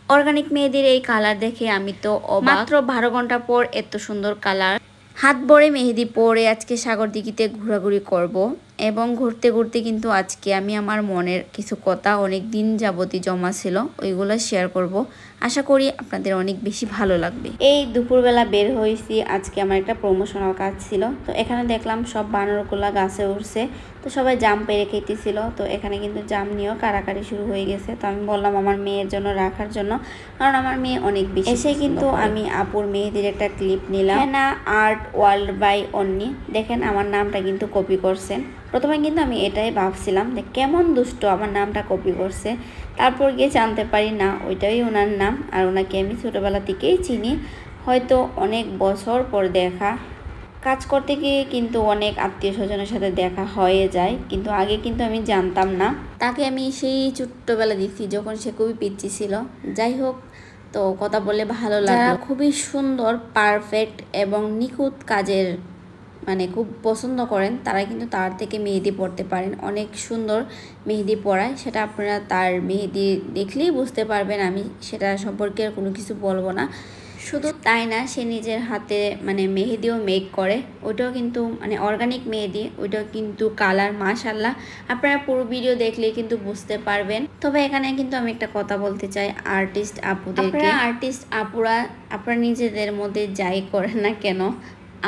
Organic মেহেদির এই colour দেখে আমি তো মাত্র 12 ঘন্টা পর এত সুন্দর কালার। হাত ভরে মেহেদি পরে আজকে সাগর দিঘিতে ঘোরাঘুরি করব এবং ঘুরতে ঘুরতে কিন্তু আজকে আমি আমার মনের কিছু কথা অনেক দিন যাবতই জমা ছিল ওইগুলো শেয়ার করব। আশা করি আপনাদের অনেক বেশি ভালো লাগবে। এই দুপুরবেলা বের হয়েছি, আজকে আমার একটা প্রমোশনাল কাজ ছিল। তো এখানে দেখলাম সব বানরগুলা গাছে উঠছে, তো সবাই জাম পেরে খেতেছিল। তো এখানে কিন্তু জাম নিয়েও কারাকারি শুরু হয়ে গেছে। তো আমি বললাম আমার মেয়ের জন্য রাখার জন্য, কারণ আমার মেয়ে অনেক বেশি এসে কিন্তু আমি আপুর মেহেদির একটা ক্লিপ নিলাম। হেনা আর্ট ওয়ার্ল্ড বাই অন্নি, দেখেন আমার নামটা কিন্তু কপি করছেন। প্রথমে কিন্তু আমি এটাই ভাবছিলাম যে কেমন দুষ্ট আমার নামটা কপি করছে, তারপর গিয়ে জানতে পারি না ওইটাই ওনার নাম। আর ওনাকে আমি ছোটোবেলা থেকেই চিনি, হয়তো অনেক বছর পর দেখা। কাজ করতে গিয়ে কিন্তু অনেক আত্মীয় স্বজনের সাথে দেখা হয়ে যায়, কিন্তু আগে কিন্তু আমি জানতাম না। তাকে আমি সেই ছোট্টবেলা দেখছি যখন সে খুবই পিচ্ছি ছিল। যাই হোক, তো কথা বলে ভালো লাগলো। খুবই সুন্দর, পারফেক্ট এবং নিখুঁত কাজের মানে খুব পছন্দ করেন তারা কিন্তু তার থেকে মেহেদি পড়তে পারেন। অনেক সুন্দর মেহেদি পড়ায়, সেটা আপনারা তার মেহেদি দেখলেই বুঝতে পারবেন। আমি সেটা সম্পর্কে আর কোনো কিছু বলবো না। শুধু তাই না, সে নিজের হাতে মানে মেহেদিও মেক করে, ওইটাও কিন্তু মানে অর্গানিক মেহেদি, ওইটাও কিন্তু কালার মাশাআল্লাহ। আপনারা পুরো ভিডিও দেখলেই কিন্তু বুঝতে পারবেন। তবে এখানে কিন্তু আমি একটা কথা বলতে চাই আর্টিস্ট আপুদেরকে। আর্টিস্ট আপুরা আপনারা নিজেদের মধ্যে যাই করেন না কেন,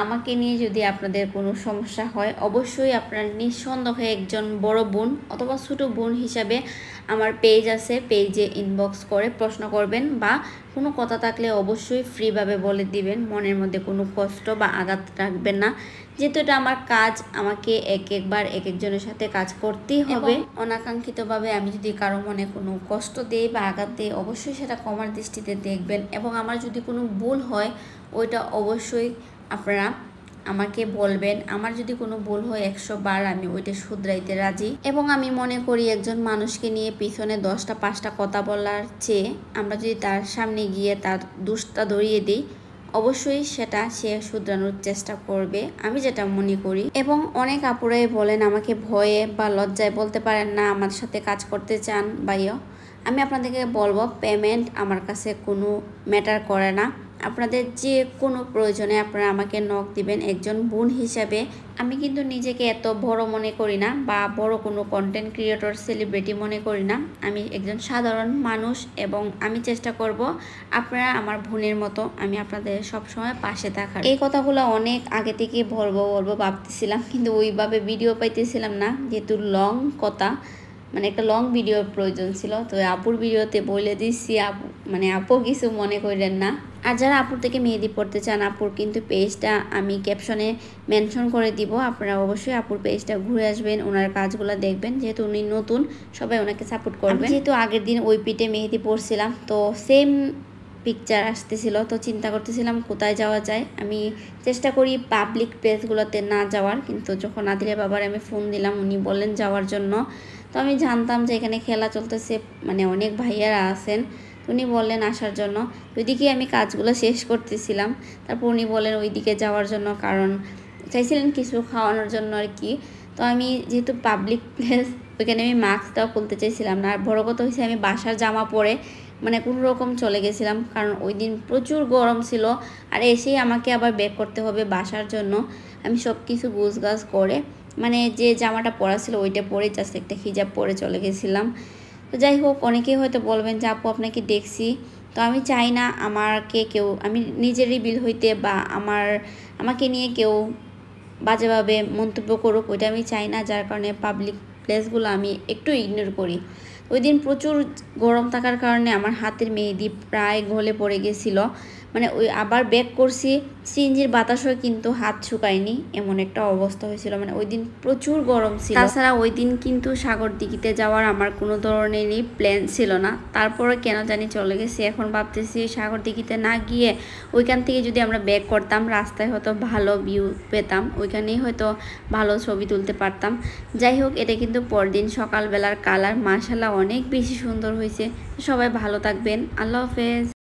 আমাকে নিয়ে যদি আপনাদের কোনো সমস্যা হয় অবশ্যই আপনার নিঃসন্দেহে একজন বড় বোন অথবা ছোটো বোন হিসাবে আমার পেজ আছে, পেজে ইনবক্স করে প্রশ্ন করবেন বা কোনো কথা থাকলে অবশ্যই ফ্রিভাবে বলে দিবেন। মনের মধ্যে কোনো কষ্ট বা আঘাত রাখবেন না, যেহেতু এটা আমার কাজ, আমাকে একবার এক একজনের সাথে কাজ করতেই হবে। অনাকাঙ্ক্ষিতভাবে আমি যদি কারো মনে কোনো কষ্ট দিই বা আঘাত দিই অবশ্যই সেটা ক্ষমার দৃষ্টিতে দেখবেন, এবং আমার যদি কোনো ভুল হয় ওইটা অবশ্যই আপনারা আমাকে বলবেন। আমার যদি কোনো ভুল হয় 100 বার আমি ওইটা শুধরাইতে রাজি। এবং আমি মনে করি একজন মানুষকে নিয়ে পিছনে 10টা 5টা কথা বলার চেয়ে আমরা যদি তার সামনে গিয়ে তার দোষটা ধরিয়ে দিই অবশ্যই সেটা সে শুধরানোর চেষ্টা করবে, আমি যেটা মনে করি। এবং অনেক আপুরাই বলেন আমাকে ভয়ে বা লজ্জায় বলতে পারেন না আমার সাথে কাজ করতে চান ভাইয়া। আমি আপনাদেরকে বলবো পেমেন্ট আমার কাছে কোনো ম্যাটার করে না। আপনাদের যে কোনো প্রয়োজনে আপনারা আমাকে নক দিবেন একজন বোন হিসাবে। আমি কিন্তু নিজেকে এত বড় মনে করি না বা বড় কোনো কন্টেন্ট ক্রিয়েটর সেলিব্রিটি মনে করি না। আমি একজন সাধারণ মানুষ এবং আমি চেষ্টা করব আপনারা আমার বোনের মতো আমি আপনাদের সব সময় পাশে থাকার। এই কথাগুলো অনেক আগে থেকে বলবো ভাবতেছিলাম, কিন্তু ওইভাবে ভিডিও পাইতেছিলাম না, যেহেতু লং কথা মানে একটা লং ভিডিওর প্রয়োজন ছিল। তো আপুর ভিডিওতে বলে দিচ্ছি, আপু কিছু মনে করেন না। আর যারা আপুর থেকে মেহেদি পড়তে চান আপুর কিন্তু পেজটা আমি ক্যাপশনে মেনশন করে দিব, আপনারা অবশ্যই আপুর পেজটা ঘুরে আসবেন, ওনার কাজগুলো দেখবেন। যেহেতু উনি নতুন, সবাই ওনাকে সাপোর্ট করবেন। যেহেতু আগের দিন ওই পিঠে মেহেদি পড়ছিলাম, তো সেম পিকচার আসতেছিল, তো চিন্তা করতেছিলাম কোথায় যাওয়া যায়। আমি চেষ্টা করি পাবলিক প্লেসগুলোতে না যাওয়ার, কিন্তু যখন আদিলের বাবার আমি ফোন দিলাম উনি বললেন যাওয়ার জন্য। তো আমি জানতাম যে এখানে খেলা চলতেছে, মানে অনেক ভাইয়ারা আছেন, উনি বললেন আসার জন্য। ওইদিকে আমি কাজগুলো শেষ করতেছিলাম, তারপর উনি বললেন ওইদিকে যাওয়ার জন্য, কারণ চাইছিলেন কিছু খাওয়ানোর জন্য আর কি। তো আমি যেহেতু পাবলিক প্লেস, ওইখানে আমি মাস্কটাও খুলতে চাইছিলাম না। আর বড় কথা হয়েছে আমি বাসার জামা পরে মানে কোনো রকম চলে গেছিলাম, কারণ ওই দিন প্রচুর গরম ছিল। আর এসেই আমাকে আবার ব্যাক করতে হবে বাসার জন্য। আমি সব কিছু গুছগাছ করে মানে যে জামাটা পরা ছিল ওইটা পরে জাস্ট একটা হিজাব পরে চলে গেছিলাম। তো যাই হোক, অনেকেই হয়তো বলবেন যে আপু আপনাকে দেখছি, তো আমি চাই না আমাকে কেউ, আমি নিজেরই বিল হইতে বা আমাকে নিয়ে কেউ বাজেভাবে মন্তব্য করুক, ওইটা আমি চাই না। যার কারণে পাবলিক প্লেসগুলো আমি একটু ইগনোর করি। ওই দিন প্রচুর গরম থাকার কারণে আমার হাতের মেহেদি প্রায় গলে পড়ে গেছিলো। মানে ওই আবার ব্যাক করছি, সিএনজির বাতাসও কিন্তু হাত শুকায়নি, এমন একটা অবস্থা হয়েছিল। মানে ওই দিন প্রচুর গরম ছিল। তাছাড়া ওই দিন কিন্তু সাগর দিঘিতে যাওয়ার আমার কোনো ধরনেরই প্ল্যান ছিল না, তারপরে কেন জানি চলে গেছি। এখন ভাবতেছি সাগর দিঘিতে না গিয়ে ওইখান থেকে যদি আমরা ব্যাক করতাম রাস্তায় হয়তো ভালো ভিউ পেতাম, ওইখানেই হয়তো ভালো ছবি তুলতে পারতাম। যাই হোক, এটা কিন্তু পরদিন সকালবেলার কালার মাশাআল্লাহ অনেক বেশি সুন্দর হয়েছে। সবাই ভালো থাকবেন, আল্লাহ হাফেজ।